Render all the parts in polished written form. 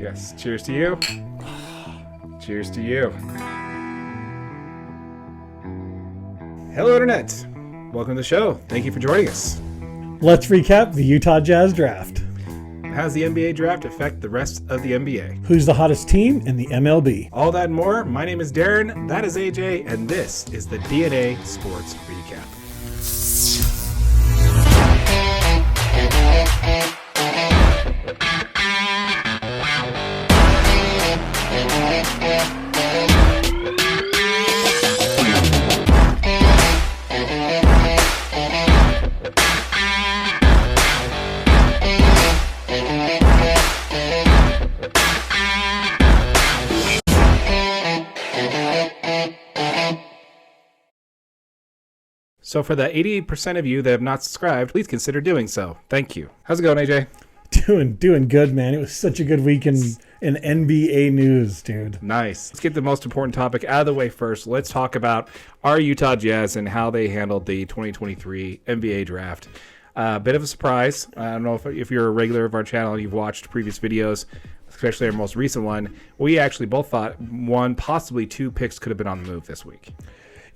Yes. Cheers to you. Cheers to you. Hello, Internet. Welcome to the show. Thank you for joining us. Let's recap the Utah Jazz draft. How does the NBA draft affect the rest of the NBA? Who's the hottest team in the MLB? All that and more. My name is Darren. That is AJ. And this is the DNA Sports Recap. So for the 88% of you that have not subscribed, please consider doing so. Thank you. How's it going, AJ? Doing good, man. It was such a good week in NBA news, dude. Nice. Let's get the most important topic out of the way first. Let's talk about our Utah Jazz and how they handled the 2023 NBA draft. Bit of a surprise. I don't know if you're a regular of our channel and you've watched previous videos, especially our most recent one. We actually both thought one, possibly two picks could have been on the move this week.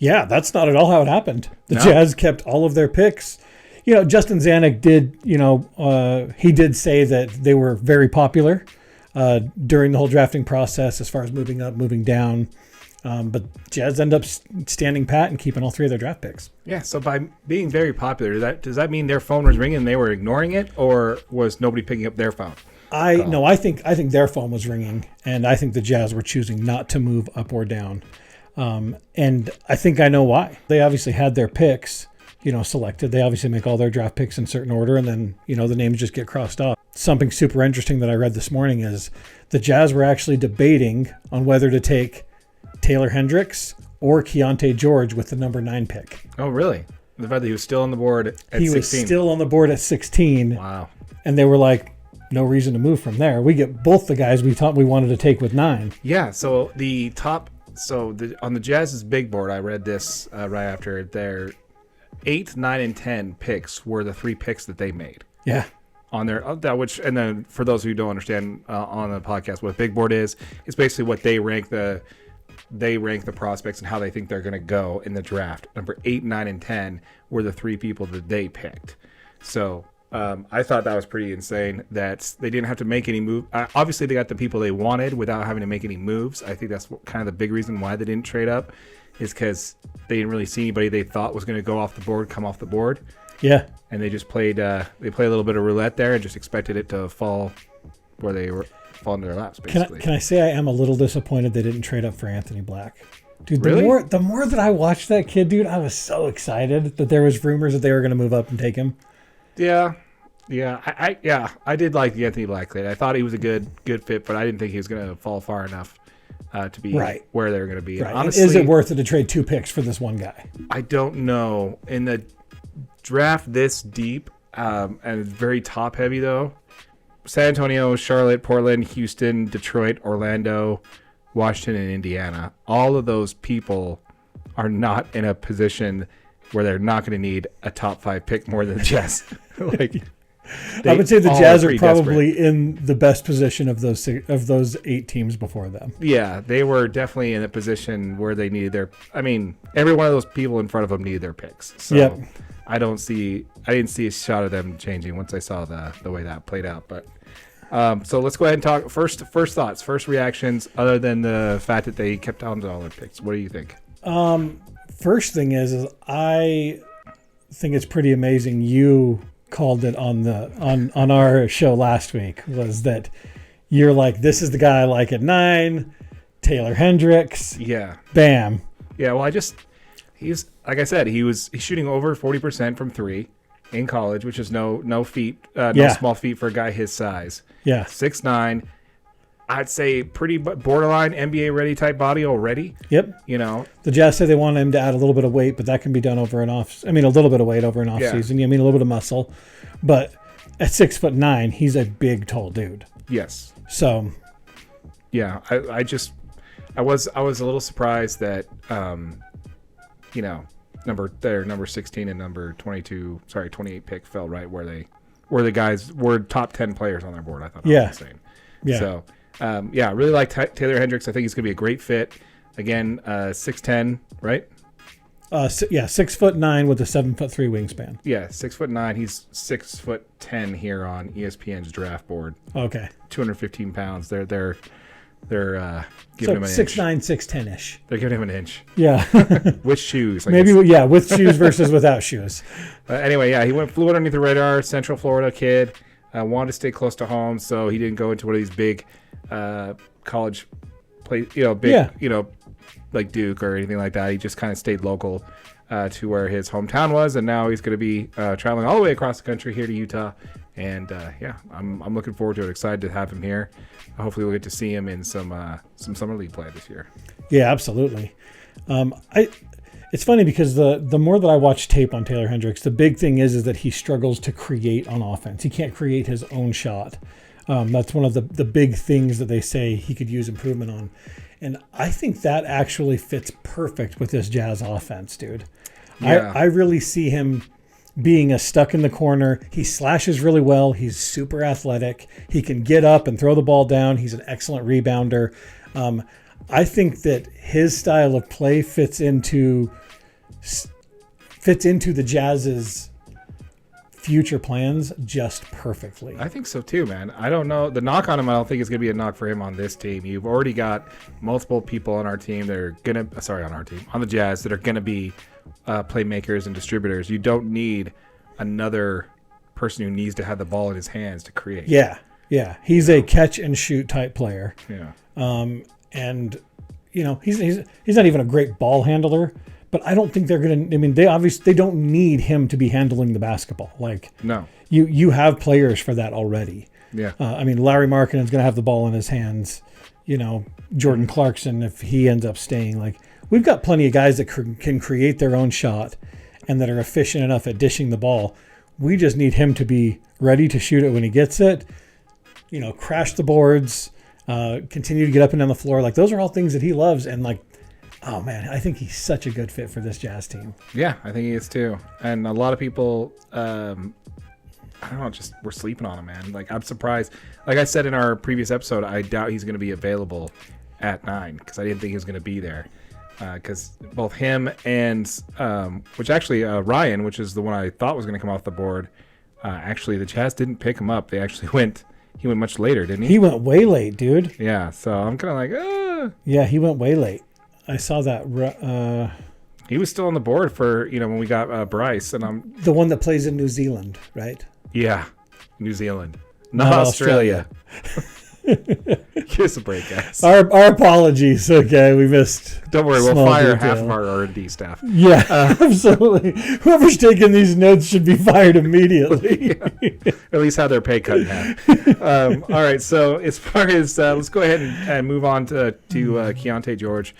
Yeah, that's not at all how it happened. The Jazz kept all of their picks. You know, Justin Zanuck did, he did say that they were very popular during the whole drafting process as far as moving up, moving down. But Jazz end up standing pat and keeping all three of their draft picks. Yeah, so by being very popular, does that mean their phone was ringing and they were ignoring it, or was nobody picking up their phone? No, I think their phone was ringing, and I think the Jazz were choosing not to move up or down. And I think I know why. They obviously had their picks, selected. They obviously make all their draft picks in certain order, and then, the names just get crossed off. Something super interesting that I read this morning is the Jazz were actually debating on whether to take Taylor Hendricks or Keontae George with the number 9 pick. Oh, really? The fact that he was still on the board at 16. He was still on the board at 16. Wow. And they were like, no reason to move from there. We get both the guys we thought we wanted to take with 9. Yeah, so on the Jazz's big board, I read this right after their 8, 9, and 10 picks were the 3 picks that they made. Yeah. On their and then for those who don't understand on the podcast what big board is, it's basically what they rank the prospects and how they think they're going to go in the draft. Number 8, 9, and 10 were the 3 people that they picked. So I thought that was pretty insane that they didn't have to make any move. Obviously, they got the people they wanted without having to make any moves. I think that's kind of the big reason why they didn't trade up, is because they didn't really see anybody they thought was going to go off the board, come off the board. Yeah. And they just played a little bit of roulette there and just expected it to fall where they were fall into their laps, basically. Can I say I am a little disappointed they didn't trade up for Anthony Black? Dude, really? The more that I watched that kid, dude, I was so excited that there was rumors that they were going to move up and take him. Yeah. I did like the Anthony Black trade. I thought he was a good fit, but I didn't think he was going to fall far enough to be where they were going to be. Right. Honestly, is it worth it to trade 2 picks for this one guy? I don't know. In the draft this deep and very top heavy though, San Antonio, Charlotte, Portland, Houston, Detroit, Orlando, Washington, and Indiana. All of those people are not in a position where they're not going to need a top 5 pick more than the Jazz. I would say the Jazz are probably desperate. In the best position of those 8 teams before them. Yeah, they were definitely in a position where they needed every one of those people in front of them needed their picks. So yep. I didn't see a shot of them changing once I saw the way that played out. But so let's go ahead and talk first thoughts, first reactions, other than the fact that they kept on to all their picks. What do you think? First thing is I think it's pretty amazing you called it on our show last week, was that you're like, this is the guy I like at 9, Taylor Hendricks. Yeah. Bam. Yeah, well, he's like I said, he's shooting over 40% from 3 in college, which is no small feat for a guy his size. Yeah. 6'9", I'd say pretty borderline NBA ready type body already. Yep. The Jazz say they want him to add a little bit of weight, but that can be done over an off. I mean, a little bit of weight over an off season. I mean, a little bit of muscle, but at 6'9", he's a big, tall dude. Yes. So. Yeah, I was a little surprised that number 16 and number 28 pick fell right where the guys were top 10 players on their board. I thought that was insane. Yeah. So Yeah, I really like Taylor Hendricks. I think he's going to be a great fit. Again, 6'10", right? 6'9" with a 7'3" wingspan. Yeah, 6'9". He's 6'10" here on ESPN's draft board. Okay. 215 pounds. They're giving him an 6'9", inch. 6'10"-ish. They're giving him an inch. Yeah. With shoes. Maybe, yeah, with shoes versus without shoes. Anyway, yeah, he flew underneath the radar. Central Florida kid. Wanted to stay close to home, so he didn't go into one of these big college play, like Duke or anything like that. He just kind of stayed local to where his hometown was, and now he's going to be traveling all the way across the country here to Utah. And I'm looking forward to it. Excited to have him here. Hopefully, we'll get to see him in some summer league play this year. Yeah, absolutely. It's funny because the more that I watch tape on Taylor Hendricks, the big thing is that he struggles to create on offense. He can't create his own shot. That's one of the big things that they say he could use improvement on. And I think that actually fits perfect with this Jazz offense, dude. Yeah. I really see him being a stuck in the corner. He slashes really well. He's super athletic. He can get up and throw the ball down. He's an excellent rebounder. I think that his style of play fits into the Jazz's future plans just perfectly. I think so too, man. I don't know. The knock on him, I don't think is going to be a knock for him on this team. You've already got multiple people on our team that are going to, on the Jazz, that are going to be playmakers and distributors. You don't need another person who needs to have the ball in his hands to create. Yeah. He's a catch and shoot type player. Yeah. And he's not even a great ball handler. But I don't think they're going to. I mean, they don't need him to be handling the basketball. Like, no, you have players for that already. Yeah. I mean, Larry Markkinen's going to have the ball in his hands. Jordan Clarkson, if he ends up staying, like, we've got plenty of guys that can create their own shot and that are efficient enough at dishing the ball. We just need him to be ready to shoot it when he gets it. Crash the boards, continue to get up and down the floor. Like, those are all things that he loves, and like. Oh, man, I think he's such a good fit for this Jazz team. Yeah, I think he is too. And a lot of people, I don't know, just we're sleeping on him, man. Like, I'm surprised. Like I said in our previous episode, I doubt he's going to be available at 9 because I didn't think he was going to be there. Because both him and, which actually Ryan, which is the one I thought was going to come off the board, actually the Jazz didn't pick him up. He went much later, didn't he? He went way late, dude. Yeah, so I'm kind of like, Yeah, he went way late. I saw that. He was still on the board for, when we got Bryce. And I'm the one that plays in New Zealand, right? Yeah, New Zealand. Not Australia. Give us a break, guys. Our apologies. Okay, we missed. Don't worry, we'll fire half of our R&D staff. Yeah, absolutely. Whoever's taking these notes should be fired immediately. Yeah. At least have their pay cut in half. All right, so as far as let's go ahead and move on to Keontae George.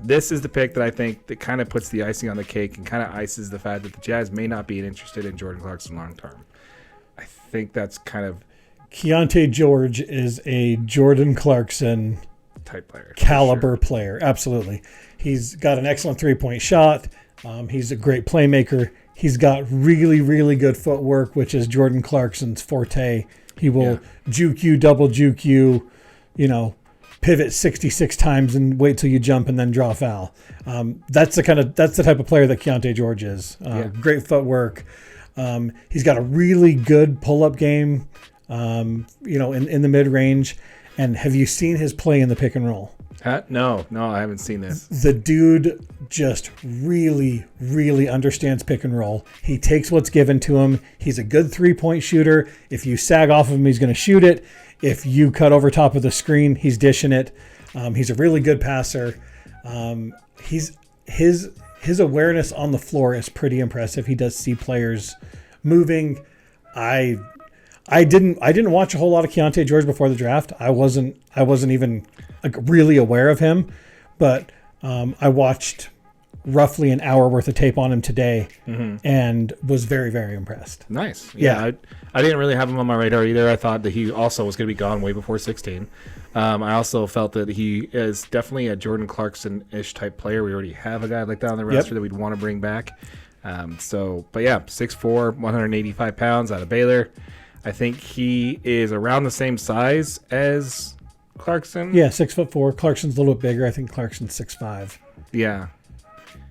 This is the pick that I think that kind of puts the icing on the cake and kind of ices the fact that the Jazz may not be interested in Jordan Clarkson long term. I think that's kind of Keontae George is a Jordan Clarkson type player, caliber player. Absolutely. He's got an excellent 3-point shot. He's a great playmaker. He's got really, really good footwork, which is Jordan Clarkson's forte. He will juke you, double juke you, pivot 66 times and wait till you jump and then draw a foul. That's the type of player that Keontae George is. Great footwork. He's got a really good pull-up game, in the mid-range. And have you seen his play in the pick and roll? No, I haven't seen this. The dude just really, really understands pick and roll. He takes what's given to him. He's a good 3-point shooter. If you sag off of him, he's going to shoot it. If you cut over top of the screen, he's dishing it. He's a really good passer. His awareness on the floor is pretty impressive. He does see players moving. I didn't watch a whole lot of Keontae George before the draft. I wasn't even really aware of him, but I watched roughly an hour worth of tape on him today and was very, very impressed. Nice. Yeah. I didn't really have him on my radar either. I thought that he also was going to be gone way before 16. I also felt that he is definitely a Jordan Clarkson-ish type player. We already have a guy like that on the roster that we'd want to bring back. But 6'4", 185 pounds out of Baylor. I think he is around the same size as Clarkson? Yeah, 6'4". Clarkson's a little bit bigger. I think Clarkson's 6'5". Yeah.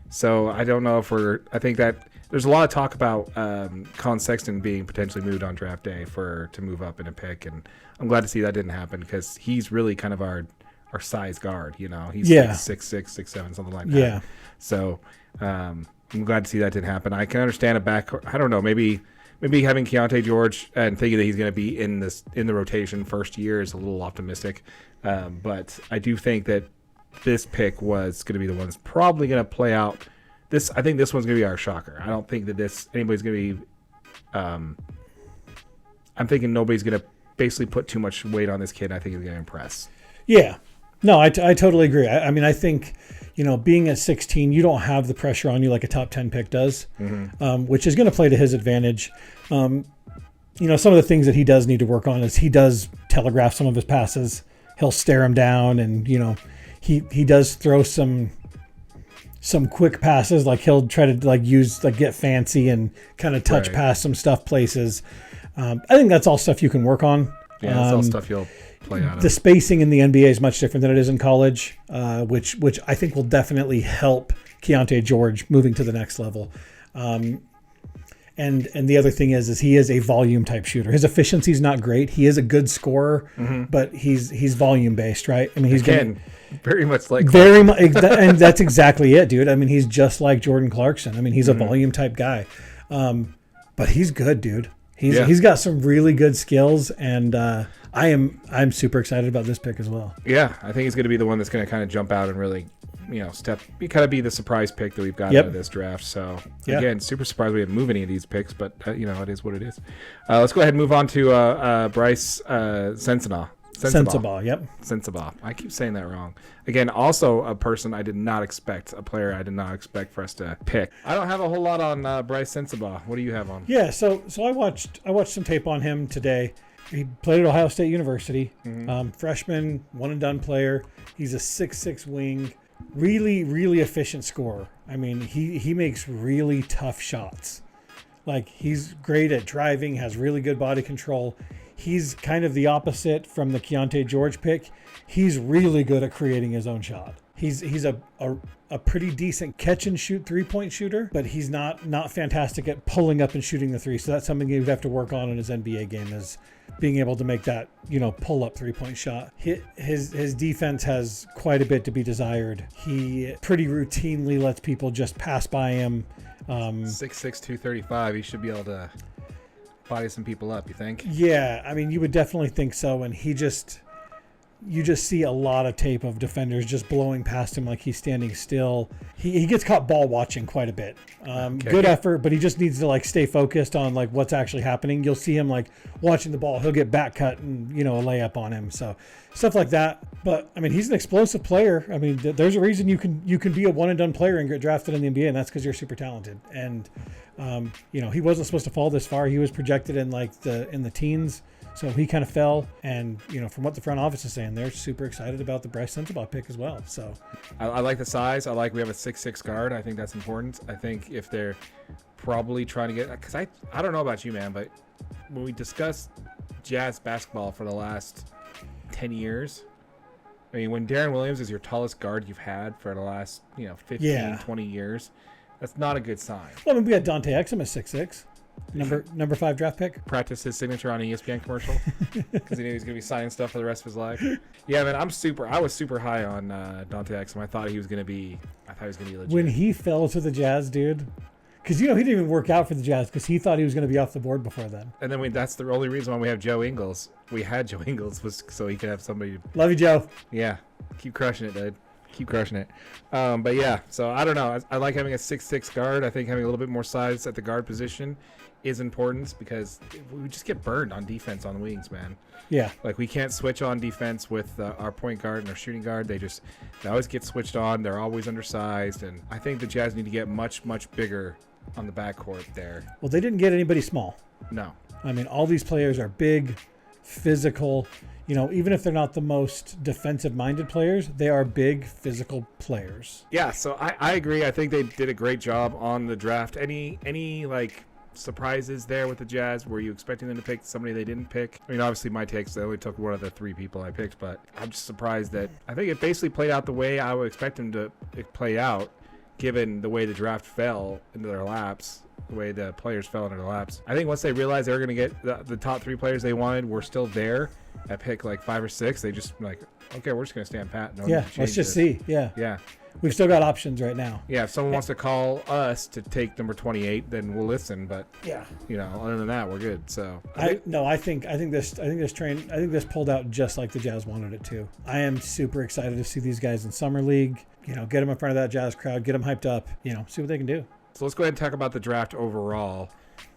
So I don't know if I think that there's a lot of talk about Colin Sexton being potentially moved on draft day to move up in a pick, and I'm glad to see that didn't happen because he's really kind of our size guard. You know, he's 6'6", 6'7", something like that. Yeah. So I'm glad to see that didn't happen. I can understand a back. I don't know, maybe having Keontae George and thinking that he's going to be in the rotation first year is a little optimistic, but I do think that this pick was going to be the one that's probably going to play out. I think this one's going to be our shocker. I don't think that anybody's going to be. I'm thinking nobody's going to basically put too much weight on this kid. I think he's going to impress. Yeah, no, I totally agree. I mean, I think being at 16, you don't have the pressure on you like a top 10 pick does, which is going to play to his advantage. Some of the things that he does need to work on is he does telegraph some of his passes. He'll stare him down, and he does throw some quick passes. Like he'll try to get fancy and kind of touch past some stuff places. I think that's all stuff you can work on. Yeah, that's all stuff you'll play out of. The spacing in the NBA is much different than it is in college, which I think will definitely help Keontae George moving to the next level. And the other thing is he is a volume type shooter. His efficiency is not great. He is a good scorer, but he's volume based, right? I mean, he's very much like very much, and that's exactly it, dude. I mean, he's just like Jordan Clarkson. I mean, he's a volume type guy, but he's good, dude. He's got some really good skills, and I'm super excited about this pick as well. Yeah, I think he's going to be the one that's going to kind of jump out and really, be the surprise pick that we've got out of this draft. So again, super surprised we didn't move any of these picks, but it is what it is. Let's go ahead and move on to Bryce Sensabaugh. Yep. Sensabaugh. I keep saying that wrong. Again, also a player I did not expect for us to pick. I don't have a whole lot on Bryce Sensabaugh. What do you have on? Yeah, so I watched some tape on him today. He played at Ohio State University. Freshman, one and done player. He's a 6'6" wing. Really, really efficient scorer. I mean, he makes really tough shots. Like, he's great at driving, has really good body control. He's kind of the opposite from the Keontae George pick. He's really good at creating his own shot. He's a pretty decent catch and shoot 3-point shooter, but he's not fantastic at pulling up and shooting the three. So that's something he would have to work on in his NBA game, is being able to make that, pull up 3-point shot. His defense has quite a bit to be desired. He pretty routinely lets people just pass by him. 6'6", 235. He should be able to body some people up, you think? Yeah, I mean, you would definitely think so. And you just see a lot of tape of defenders just blowing past him like he's standing still. He gets caught ball watching quite a bit. Good effort, but he just needs to stay focused on what's actually happening. You'll see him watching the ball. He'll get back cut and a layup on him. So stuff like that. But I mean, he's an explosive player. I mean, there's a reason you can be a one and done player and get drafted in the NBA, and that's because you're super talented. And he wasn't supposed to fall this far. He was projected in the teens. So he kind of fell, and from what the front office is saying, they're super excited about the Bryce Sensabaugh pick as well. So I like the size. We have a 6'6" guard. I think that's important. I think if they're probably trying to get, because I don't know about you, man, but when we discuss Jazz basketball for the last 10 years, I mean, when Darren Williams is your tallest guard you've had for the last 15, 20 years, that's not a good sign. Well, I mean, we had Dante Exum at 6'6". Number 5 draft pick. Practice his signature on an ESPN commercial because he knew he was going to be signing stuff for the rest of his life. Yeah, man, I was super high on Dante Exum. I thought he was going to be legit. When he fell to the Jazz, dude, because he didn't even work out for the Jazz because he thought he was going to be off the board before then. And then that's the only reason why we have Joe Ingles. We had Joe Ingles was so he could have somebody. Love you, Joe. Yeah, keep crushing it, dude. Keep crushing it. But yeah, so I don't know. I like having a 6'6" guard. I think having a little bit more size at the guard position is important because we just get burned on defense on the wings, man. Yeah. We can't switch on defense with our point guard and our shooting guard. They always get switched on. They're always undersized. And I think the Jazz need to get much, much bigger on the backcourt there. Well, they didn't get anybody small. No. I mean, all these players are big, physical. Even if they're not the most defensive-minded players, they are big, physical players. Yeah, so I agree. I think they did a great job on the draft. Any surprises there with the Jazz? Were you expecting them to pick somebody they didn't pick? I mean, obviously my takes, they only took one of the 3 people I picked, but I'm just surprised that I think it basically played out the way I would expect them to play out, given the way the draft fell into their laps, the way the players fell into their laps. I think once they realized they were going to get the top 3 players they wanted were still there at pick like 5 or 6, they just like, okay, we're just going to stand pat. No, let's just see. Yeah. We've still got options right now. Yeah, if someone wants to call us to take number 28, then we'll listen. But other than that, we're good. So I think this pulled out just like the Jazz wanted it to. I am super excited to see these guys in summer league. Get them in front of that Jazz crowd, get them hyped up. See what they can do. So let's go ahead and talk about the draft overall.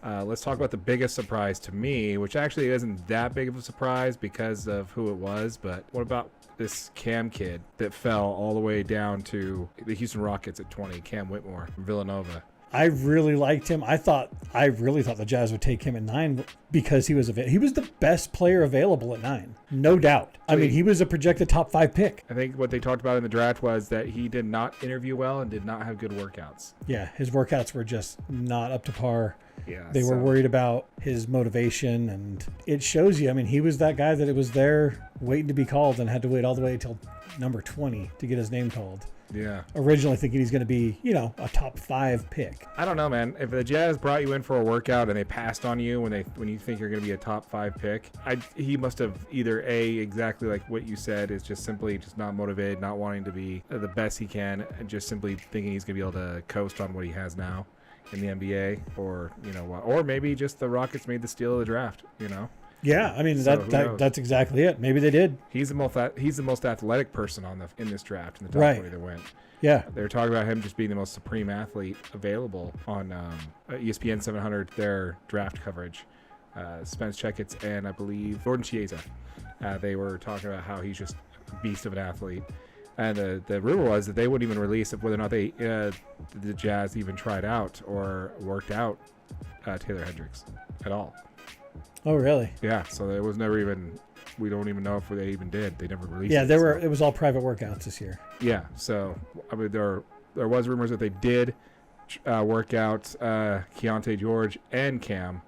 Let's talk about the biggest surprise to me, which actually isn't that big of a surprise because of who it was. But what about this Cam kid that fell all the way down to the Houston Rockets at 20, Cam Whitmore from Villanova? I really liked him. I really thought the Jazz would take him at 9 because he was the best player available at 9, no doubt. I mean, he was a projected top 5 pick. I think what they talked about in the draft was that he did not interview well and did not have good workouts. Yeah, his workouts were just not up to par. Yeah, they were worried about his motivation, and it shows you. I mean, he was that guy that it was there waiting to be called and had to wait all the way until number 20 to get his name called. Yeah. Originally thinking he's going to be, a top 5 pick. I don't know, man. If the Jazz brought you in for a workout and they passed on you when you think you're going to be a top 5 pick, he must have either exactly like what you said, is just simply just not motivated, not wanting to be the best he can, and just simply thinking he's going to be able to coast on what he has now in the NBA, or or maybe just the Rockets made the steal of the draft. Yeah, I mean that's exactly it. Maybe they did. He's the most athletic person in this draft in the top 20 that went. Yeah, they were talking about him just being the most supreme athlete available on ESPN 700, their draft coverage. Spence Checketts and I believe Jordan Chiesa. They were talking about how he's just a beast of an athlete. And the rumor was that they wouldn't even release whether or not the Jazz even tried out or worked out Taylor Hendricks at all. Oh, really? Yeah. So it was never even. We don't even know if they even did. They never released. Yeah, it was all private workouts this year. Yeah. So I mean, there was rumors that they did work out Keontae George and Cam.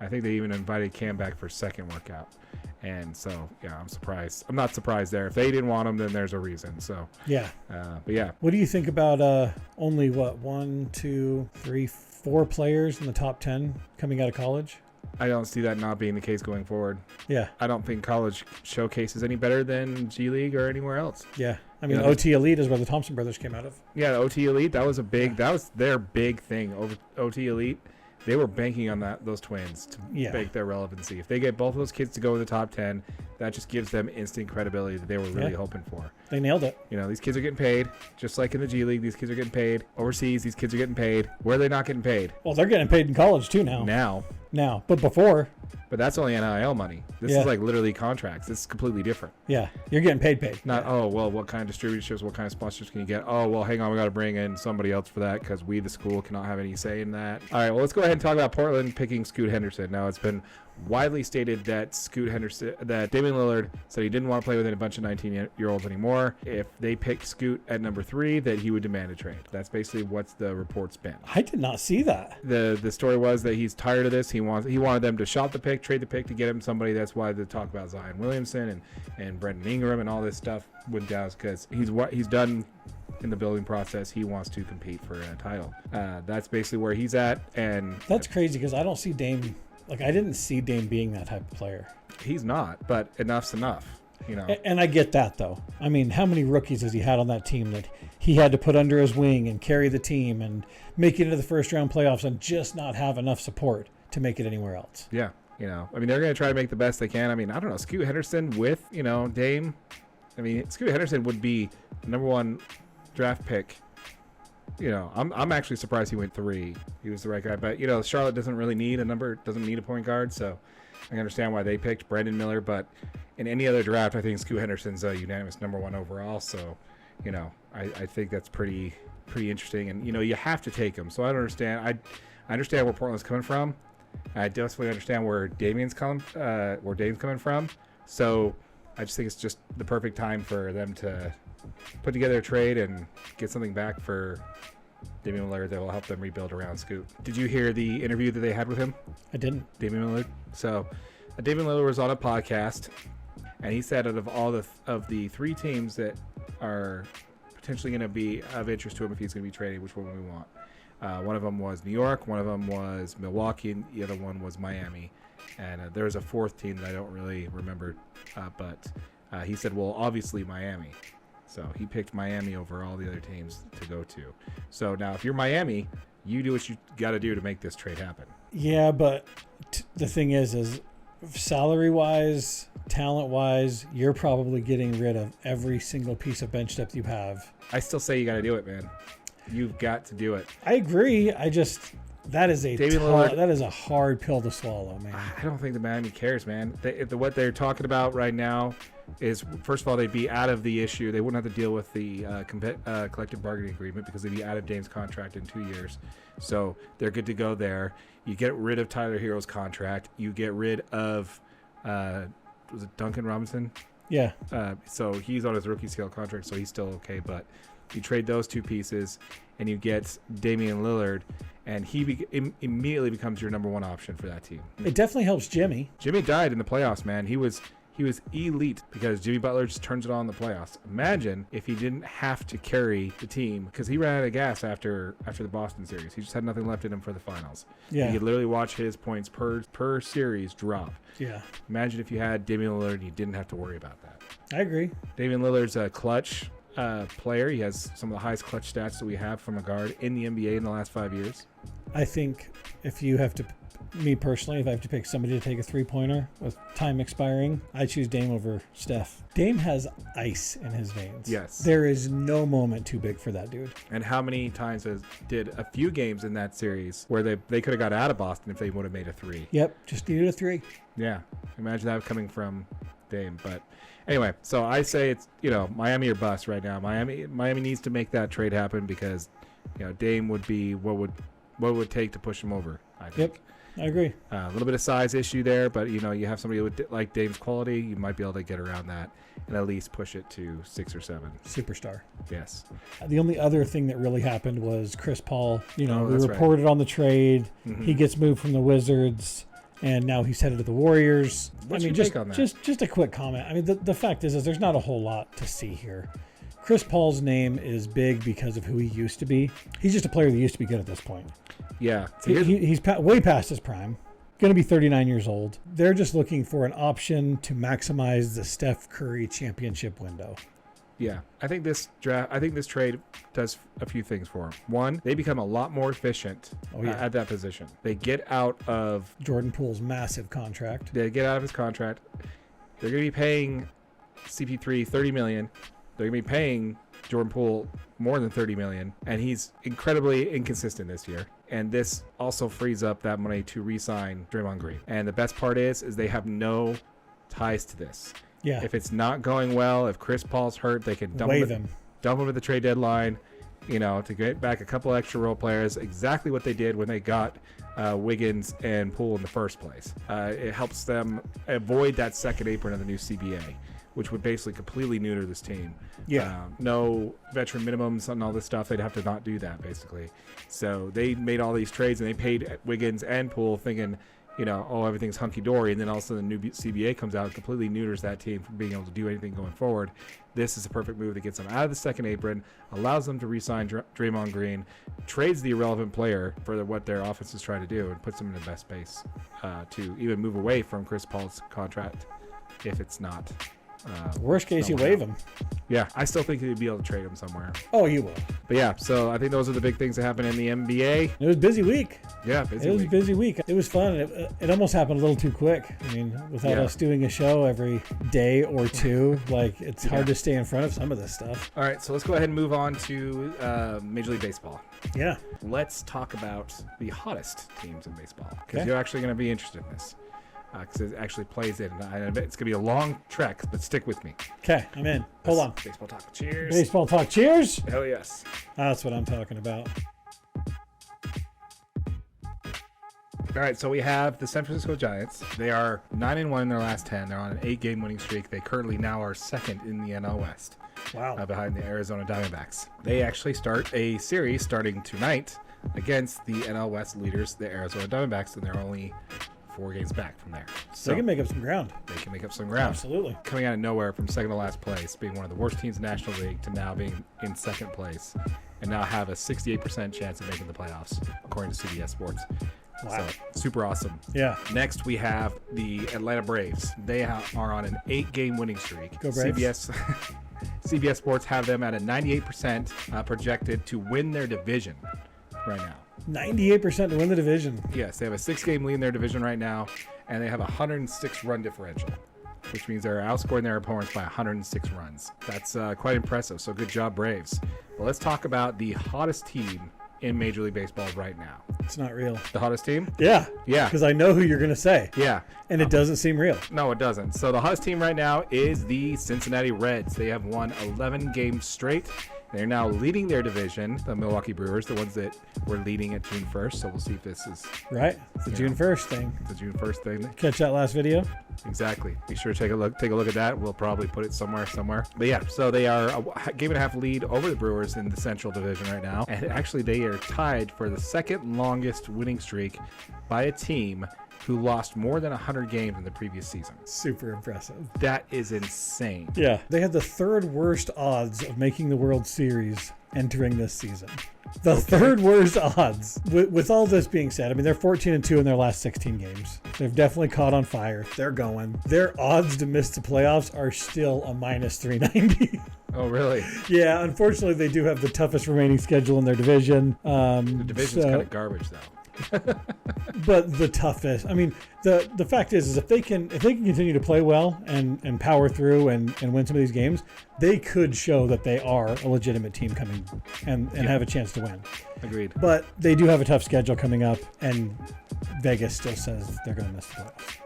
I think they even invited Cam back for a second workout. And so, yeah, I'm surprised. I'm not surprised there. If they didn't want him, then there's a reason. So, yeah. But yeah. What do you think about only 1, 2, 3, 4 players in the top 10 coming out of college? I don't see that not being the case going forward. Yeah. I don't think college showcases any better than G League or anywhere else. Yeah. I mean, OT Elite is where the Thompson brothers came out of. Yeah, the OT Elite, that was their big thing. OT Elite. They were banking on those twins to make their relevancy. If they get both of those kids to go in the top 10, that just gives them instant credibility that they were really hoping for. They nailed it. These kids are getting paid, just like in the G League. These kids are getting paid. Overseas, these kids are getting paid. Where are they not getting paid? Well, they're getting paid in college, too, now. But before. But that's only NIL money. This is like literally contracts. This is completely different. Yeah, you're getting paid. Not, what kind of distributorships, what kind of sponsors can you get? Oh, well, hang on, we got to bring in somebody else for that because we, the school, cannot have any say in that. All right, well, let's go ahead and talk about Portland picking Scoot Henderson. Now, it's been widely stated that that Damian Lillard said he didn't want to play with a bunch of 19-year-olds anymore. If they picked Scoot at number 3, that he would demand a trade. That's basically what's the report's been. I did not see that. The story was that he's tired of this. He wanted them to shop the pick, trade the pick to get him somebody. That's why the talk about Zion Williamson and Brendan Ingram and all this stuff went down, because he's done in the building process. He wants to compete for a title. That's basically where he's at. And that's crazy because I don't see Dame. I didn't see Dame being that type of player. He's not, but enough's enough, And I get that, though. I mean, how many rookies has he had on that team that he had to put under his wing and carry the team and make it into the first-round playoffs and just not have enough support to make it anywhere else? Yeah, I mean, they're going to try to make the best they can. I mean, I don't know, Scoot Henderson with, Dame. I mean, Scoot Henderson would be the number 1 draft pick. I'm actually surprised he went 3. He was the right guy. But, Charlotte doesn't need a point guard. So I understand why they picked Brandon Miller. But in any other draft, I think Scoot Henderson's a unanimous number 1 overall. So, I think that's pretty interesting. And, you have to take him. So I don't understand. I understand where Portland's coming from. I definitely understand where Dame's coming from. So I just think it's just the perfect time for them to put together a trade and get something back for Damian Lillard that will help them rebuild around Scoot. Did you hear the interview that they had with him? I didn't. Damian Lillard. So, Damian Lillard was on a podcast, and he said out of all of the 3 teams that are potentially going to be of interest to him if he's going to be traded, which one we want. One of them was New York, one of them was Milwaukee, and the other one was Miami. And there was a 4th team that I don't really remember, but he said, well, obviously Miami. So he picked Miami over all the other teams to go to. So now if you're Miami, you do what you got to do to make this trade happen. Yeah, but the thing is salary-wise, talent-wise, you're probably getting rid of every single piece of bench depth you have. I still say you got to do it, man. You've got to do it. I agree. That is a hard pill to swallow, man. I don't think the Miami cares, man. What they're talking about right now is, first of all, they'd be out of the issue. They wouldn't have to deal with the collective bargaining agreement because they'd be out of Dame's contract in 2 years. So they're good to go there. You get rid of Tyler Hero's contract. You get rid of, was it Duncan Robinson? Yeah. So he's on his rookie scale contract, so he's still okay. But you trade those 2 pieces, and you get Damian Lillard, and he immediately becomes your number 1 option for that team. It definitely helps Jimmy. Jimmy died in the playoffs, man. He was elite because Jimmy Butler just turns it on in the playoffs. Imagine if he didn't have to carry the team because he ran out of gas after the Boston series. He just had nothing left in him for the finals. Yeah. You could literally watch his points per series drop. Yeah. Imagine if you had Damian Lillard and you didn't have to worry about that. I agree. Damian Lillard's a clutch player. He has some of the highest clutch stats that we have from a guard in the NBA in the last 5 years. I think if you have to, me personally, if I have to pick somebody to take a 3-pointer with time expiring, I choose Dame over Steph. Dame has ice in his veins. Yes. There is no moment too big for that dude. And how many times did a few games in that series where they could have got out of Boston if they would have made a 3? Yep, just needed a 3. Yeah. Imagine that coming from Dame. But anyway, so I say it's, Miami or bust right now. Miami needs to make that trade happen because, Dame would be what would take to push him over, I think. Yep. I agree. A little bit of size issue there, but you have somebody with like Dame's quality, you might be able to get around that and at least push it to 6 or 7. Superstar. Yes. The only other thing that really happened was Chris Paul. We that's reported on the trade. Mm-hmm. He gets moved from the Wizards, and now he's headed to the Warriors. What's your take on that? Just a quick comment. I mean, the fact is there's not a whole lot to see here. Chris Paul's name is big because of who he used to be. He's just a player that used to be good at this point. Yeah. So he's way past his prime. Going to be 39 years old. They're just looking for an option to maximize the Steph Curry championship window. Yeah. I think this trade does a few things for him. One, they become a lot more efficient at that position. They get out of Jordan Poole's massive contract. They get out of his contract. They're going to be paying CP3 $30 million. They're going to be paying Jordan Poole more than $30 million, and he's incredibly inconsistent this year. And this also frees up that money to re-sign Draymond Green. And the best part is they have no ties to this. Yeah. If it's not going well, if Chris Paul's hurt, they can dump him at the trade deadline, to get back a couple extra role players. Exactly what they did when they got Wiggins and Poole in the first place. It helps them avoid that second apron of the new CBA, which would basically completely neuter this team. Yeah. No veteran minimums and all this stuff. They'd have to not do that, basically. So they made all these trades, and they paid Wiggins and Poole thinking, everything's hunky-dory. And then all of a sudden the new CBA comes out and completely neuters that team from being able to do anything going forward. This is a perfect move that gets them out of the second apron, allows them to re-sign Draymond Green, trades the irrelevant player for what their offense is trying to do, and puts them in the best space to even move away from Chris Paul's contract if it's not... Worst case, you waive him. Yeah, I still think you'd be able to trade him somewhere. Oh, you will. But yeah, so I think those are the big things that happen in the NBA. It was a busy week. Yeah, It was a busy week. It was fun. It almost happened a little too quick. I mean, without us doing a show every day or two, it's hard to stay in front of some of this stuff. All right, so let's go ahead and move on to Major League Baseball. Yeah. Let's talk about the hottest teams in baseball, because you're actually going to be interested in this. Because it actually plays in. I bet it's going to be a long trek, but stick with me. Okay, I'm in. Hold on. Baseball talk. Cheers. Baseball talk. Cheers. Hell yes. That's what I'm talking about. All right, so we have the San Francisco Giants. They are 9-1 in their last 10. They're on an 8-game winning streak. They currently now are second in the NL West. Wow. behind the Arizona Diamondbacks. They actually start a series starting tonight against the NL West leaders, the Arizona Diamondbacks, and they're only 4 games back from there. So They can make up some ground. they can make up some ground. Absolutely. Coming out of nowhere from second to last place, being one of the worst teams in the National League, to now being in second place, and now have a 68% chance of making the playoffs, according to CBS Sports. Wow. So, super awesome. Yeah. Next, we have the Atlanta Braves. They are on an 8-game winning streak. Go Braves. CBS Sports have them at a 98% projected to win their division right now. 98% to win the division. Yes, they have a 6-game lead in their division right now, and they have a 106 run differential, which means they're outscoring their opponents by 106 runs. That's quite impressive, so good job, Braves. But let's talk about the hottest team in Major League Baseball right now. It's not real. The hottest team? Yeah. Yeah. Because I know who you're going to say. Yeah. And it doesn't seem real. No, it doesn't. So the hottest team right now is the Cincinnati Reds. They have won 11 games straight. They're now leading their division, the Milwaukee Brewers, the ones that were leading at June 1st. So we'll see if this is Right? It's the June 1st thing. the June 1st thing. Catch that last video? Exactly. Be sure to take a look at that. We'll probably put it somewhere. But yeah, so they are a game and a half lead over the Brewers in the Central Division right now. And actually, they are tied for the second longest winning streak by a team who lost more than 100 games in the previous season. Super impressive. That is insane. Yeah. They had the 3rd worst odds of making the World Series entering this season. The 3rd worst odds. With all this being said, I mean, they're 14-2 in their last 16 games. They've definitely caught on fire. They're going. Their odds to miss the playoffs are still a minus 390. Oh, really? Yeah, unfortunately, they do have the toughest remaining schedule in their division. The division's kind of garbage, though. But the toughest. I mean, the fact is if they can continue to play well and power through and win some of these games, they could show that they are a legitimate team coming and have a chance to win. Agreed. But they do have a tough schedule coming up, and Vegas still says they're going to miss the playoffs.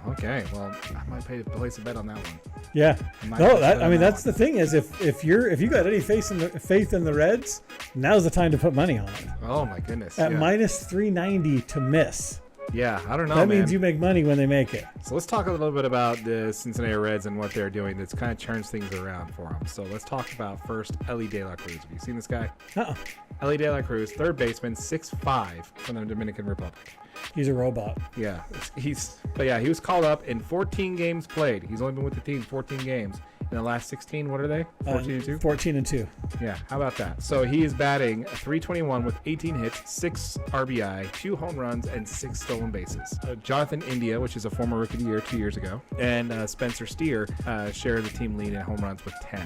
Oh, okay. Well, I might place a bet on that one. Yeah. Might No, place a bet on that that's one. the thing is if you got any faith in the Reds, now's the time to put money on it. Oh, my goodness. At yeah. minus 390 to miss. Yeah, I don't know, That man. means you make money when they make it. So let's talk a little bit about the Cincinnati Reds and what they're doing that's kind of turns things around for them. So let's talk about first Ellie De La Cruz. Have you seen this guy? Uh-uh. Ellie De La Cruz, third baseman, 6'5", from the Dominican Republic. He's a robot. Yeah, he was called up in 14 games played. He's only been with the team 14 games. In the last 16, what are they? 14-2? 14-2. Yeah, how about that? So he is batting .321 with 18 hits, 6 RBI, 2 home runs, and 6 stolen bases. Jonathan India, which is a former Rookie of the Year 2 years ago, and Spencer Steer share the team lead in home runs with 10.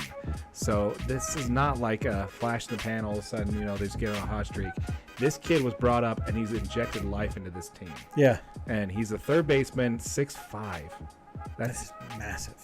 So this is not like a flash in the pan, all of a sudden, they just get on a hot streak. This kid was brought up, and he's injected life into this team. Yeah. And he's a third baseman, 6'5". That's massive.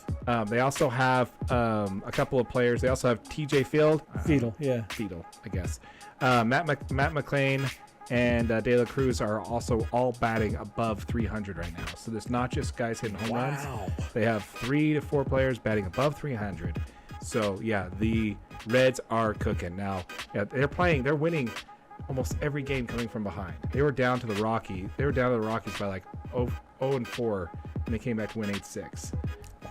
They also have a couple of players. They also have TJ Field. Fiedel, yeah. Fiedel, I guess. Matt McClain and De La Cruz are also all batting above 300 right now. So there's not just guys hitting home runs. They have 3 to 4 players batting above 300. So, yeah, the Reds are cooking. Now, yeah, they're winning almost every game coming from behind. They were down to the Rockies. They were down to the Rockies by like 0-4, and they came back to win 8-6.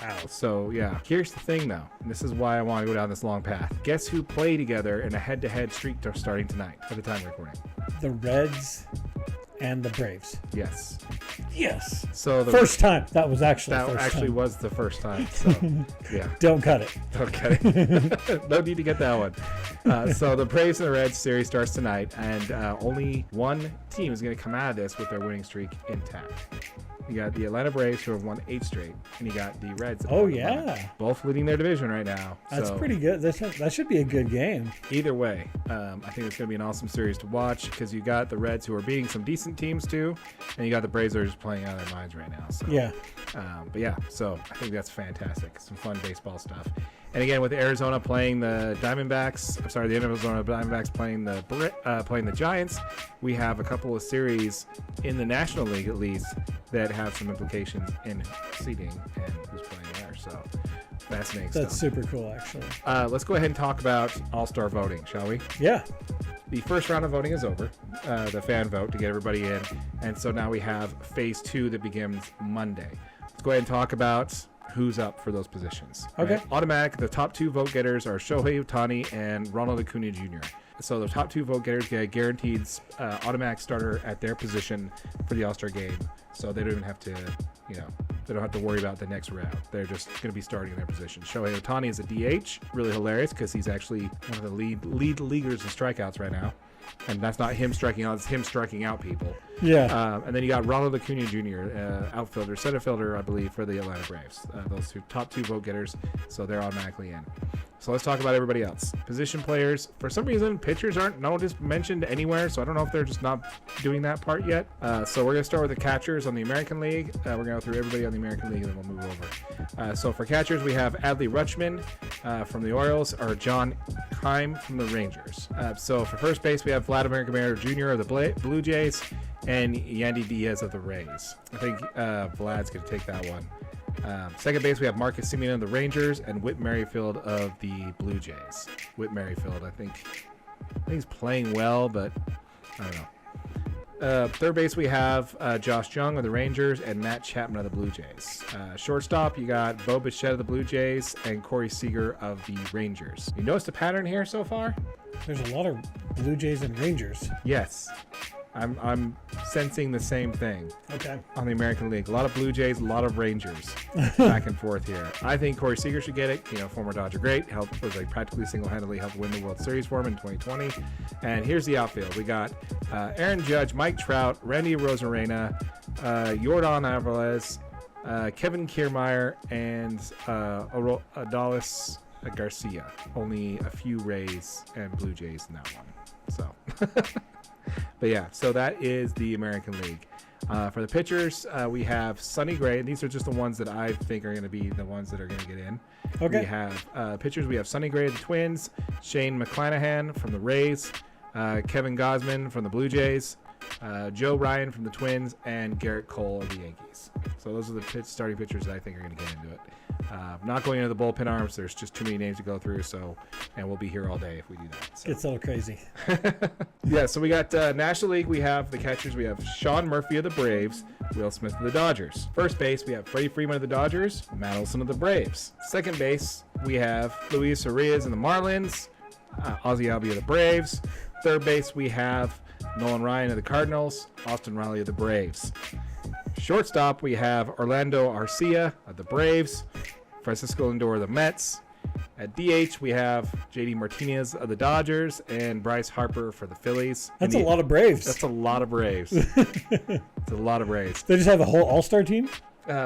Wow. So, yeah. Here's the thing, though. And this is why I want to go down this long path. Guess who play together in a head-to-head streak starting tonight at the time of recording? The Reds and the Braves. Yes. Yes. So the first time. That was actually that first actually time. was the first time. So, yeah. Don't cut it. Okay. No need to get that one. So the Braves and the Reds series starts tonight, and only one team is going to come out of this with their winning streak intact. You got the Atlanta Braves, who have won 8 straight, and you got the Reds. Oh, yeah. Both leading their division right now. That's so pretty good. That should be a good game. Either way, I think it's going to be an awesome series to watch because you got the Reds, who are beating some decent teams too, and you got the Braves that are just playing out of their minds right now. So, yeah. But yeah, so I think that's fantastic. Some fun baseball stuff. And again, with Arizona playing the Diamondbacks, the Arizona Diamondbacks playing the Giants, we have a couple of series in the National League, at least, that have some implications in seeding and who's playing there. So fascinating stuff. That's super cool, actually. Let's go ahead and talk about All-Star Voting, shall we? Yeah. The first round of voting is over, the fan vote to get everybody in. And so now we have phase 2 that begins Monday. Let's go ahead and talk about who's up for those positions. Okay. Right? Automatic, the top 2 vote getters are Shohei Ohtani and Ronald Acuna Jr. So the top 2 vote getters get a guaranteed automatic starter at their position for the All-Star game. So they don't even have to, they don't have to worry about the next round. They're just going to be starting in their position. Shohei Ohtani is a DH. Really hilarious because he's actually one of the lead leaguers in strikeouts right now. And that's not him striking out, it's him striking out people. Yeah. And then you got Ronald Acuna Jr., outfielder, center fielder, I believe, for the Atlanta Braves. Those top 2 vote getters, so they're automatically in. So let's talk about everybody else. Position players. For some reason, pitchers aren't noticed mentioned anywhere, so I don't know if they're just not doing that part yet. So we're going to start with the catchers on the American League. We're going to go through everybody on the American League, and then we'll move over. So for catchers, we have Adley Rutschman from the Orioles, or John Keim from the Rangers. So for first base, we have Vladimir Guerrero Jr. of the Blue Jays and Yandy Diaz of the Rays. I think Vlad's going to take that one. Second base, we have Marcus Semien of the Rangers and Whit Merrifield of the Blue Jays. Whit Merrifield, I think he's playing well, but I don't know. Third base, we have Josh Jung of the Rangers and Matt Chapman of the Blue Jays. Shortstop, you got Bo Bichette of the Blue Jays and Corey Seager of the Rangers. You notice the pattern here so far? There's a lot of Blue Jays and Rangers. Yes. I'm sensing the same thing. Okay. On the American League. A lot of Blue Jays, a lot of Rangers back and forth here. I think Corey Seager should get it. Former Dodger great. Practically single-handedly helped win the World Series for him in 2020. And here's the outfield. We got Aaron Judge, Mike Trout, Randy Rosarena, Yordan Alvarez, Kevin Kiermaier, and Adolis Garcia. Only a few Rays and Blue Jays in that one. So... But yeah, so that is the American League. For the pitchers, we have Sonny Gray. These are just the ones that I think are going to be the ones that are going to get in. Okay. We have pitchers. We have Sonny Gray of the Twins, Shane McClanahan from the Rays, Kevin Gausman from the Blue Jays, Joe Ryan from the Twins, and Garrett Cole of the Yankees. So those are the starting pitchers that I think are going to get into it. Not going into the bullpen arms. There's just too many names to go through. And we'll be here all day if we do that. So. It's a little crazy. Yeah, so we got National League. We have the catchers. We have Sean Murphy of the Braves, Will Smith of the Dodgers. First base, we have Freddie Freeman of the Dodgers, Matt Olson of the Braves. Second base, we have Luis Arias of the Marlins, Ozzie Albies of the Braves. Third base, we have Nolan Ryan of the Cardinals, Austin Riley of the Braves. Shortstop, we have Orlando Arcia of the Braves, Francisco Lindor of the Mets. At DH, we have JD Martinez of the Dodgers and Bryce Harper for the Phillies. That's a lot of Braves. That's a lot of Braves. It's a lot of Braves. They just have a whole all-star team?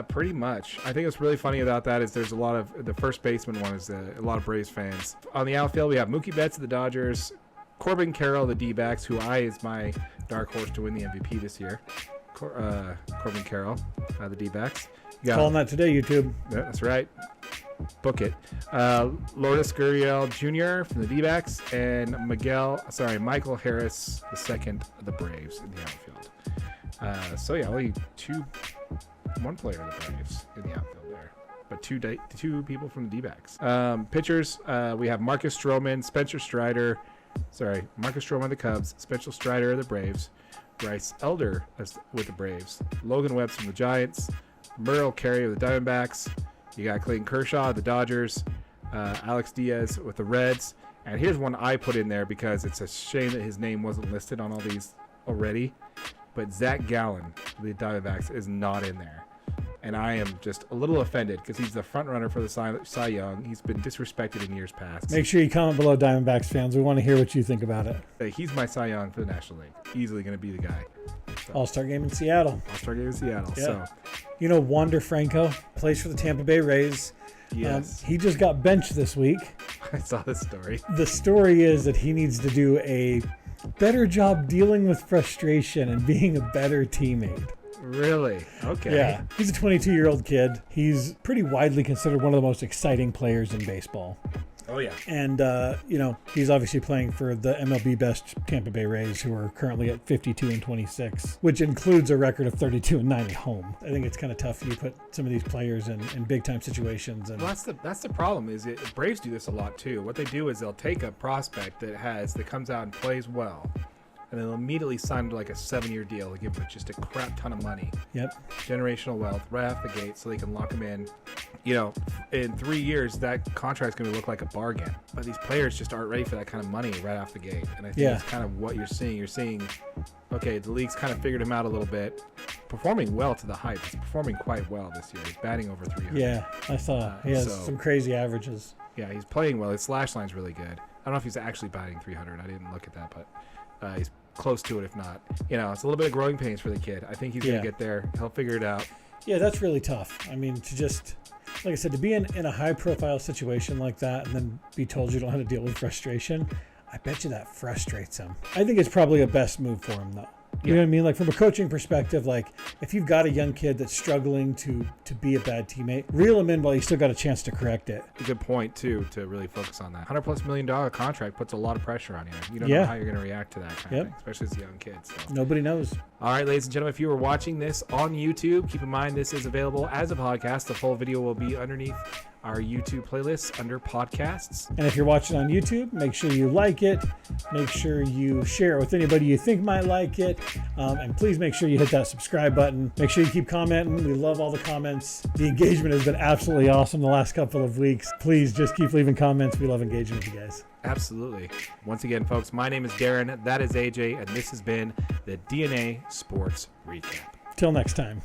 Pretty much. I think what's really funny about that is there's a lot of the first baseman one is a lot of Braves fans. On the outfield, we have Mookie Betts of the Dodgers, Corbin Carroll of the D-backs, who is my dark horse to win the MVP this year. Corbin Carroll, the D-backs. Calling that today, YouTube. Yeah, that's right. Book it. Lourdes Gurriel Jr. from the D-backs and Michael Harris II of the Braves in the outfield. So yeah, only one player of the Braves in the outfield there, but two people from the D-backs. Pitchers, we have Marcus Stroman of the Cubs, Spencer Strider of the Braves, Bryce Elder with the Braves, Logan Webb from the Giants, Merrill Carey of the Diamondbacks. You got Clayton Kershaw of the Dodgers, Alex Diaz with the Reds. And here's one I put in there because it's a shame that his name wasn't listed on all these already. But Zach Gallen of the Diamondbacks is not in there. And I am just a little offended because he's the front runner for the Cy Young. He's been disrespected in years past. Make sure you comment below, Diamondbacks fans. We want to hear what you think about it. He's my Cy Young for the National League. Easily going to be the guy. So. All-Star game in Seattle. Yeah. So. Wander Franko plays for the Tampa Bay Rays. Yes. He just got benched this week. I saw this story. The story is that he needs to do a better job dealing with frustration and being a better teammate. Really? Okay. Yeah. He's a 22-year-old kid. He's pretty widely considered one of the most exciting players in baseball. Oh, yeah. And, he's obviously playing for the MLB best Tampa Bay Rays, who are currently at 52-26, which includes a record of 32-9 at home. I think it's kind of tough you put some of these players in big-time situations. And well, that's the problem is Braves do this a lot, too. What they do is they'll take a prospect that comes out and plays well, and they'll immediately sign him to like a 7-year deal to give him just a crap ton of money. Yep. Generational wealth right off the gate so they can lock him in in 3 years, that contract's going to look like a bargain. But these players just aren't ready for that kind of money right off the gate. And I think that's kind of what you're seeing. You're seeing, okay, the league's kind of figured him out a little bit. Performing well to the hype. He's performing quite well this year. He's batting over 300. Yeah, I saw. He has some crazy averages. Yeah, he's playing well. His slash line's really good. I don't know if he's actually batting 300. I didn't look at that, but he's close to it, if not. It's a little bit of growing pains for the kid. I think he's going to get there. He'll figure it out. Yeah, that's really tough. I mean, to just, like I said, to be in a high-profile situation like that and then be told you don't have to deal with frustration, I bet you that frustrates him. I think it's probably a best move for him, though. You know what I mean? Like, from a coaching perspective, like, if you've got a young kid that's struggling to be a bad teammate, reel him in while you still got a chance to correct it. A good point, too, to really focus on that. $100+ million contract puts a lot of pressure on you. You don't know how you're going to react to that kind of thing, especially as a young kid. So. Nobody knows. All right, ladies and gentlemen, if you are watching this on YouTube, keep in mind this is available as a podcast. The full video will be underneath our YouTube playlist under podcasts. And if you're watching on YouTube, make sure you like it. Make sure you share it with anybody you think might like it. And please make sure you hit that subscribe button. Make sure you keep commenting. We love all the comments. The engagement has been absolutely awesome the last couple of weeks. Please just keep leaving comments. We love engaging with you guys. Absolutely. Once again, folks, my name is Darren. That is AJ. And this has been the DNA Sports Recap. Till next time.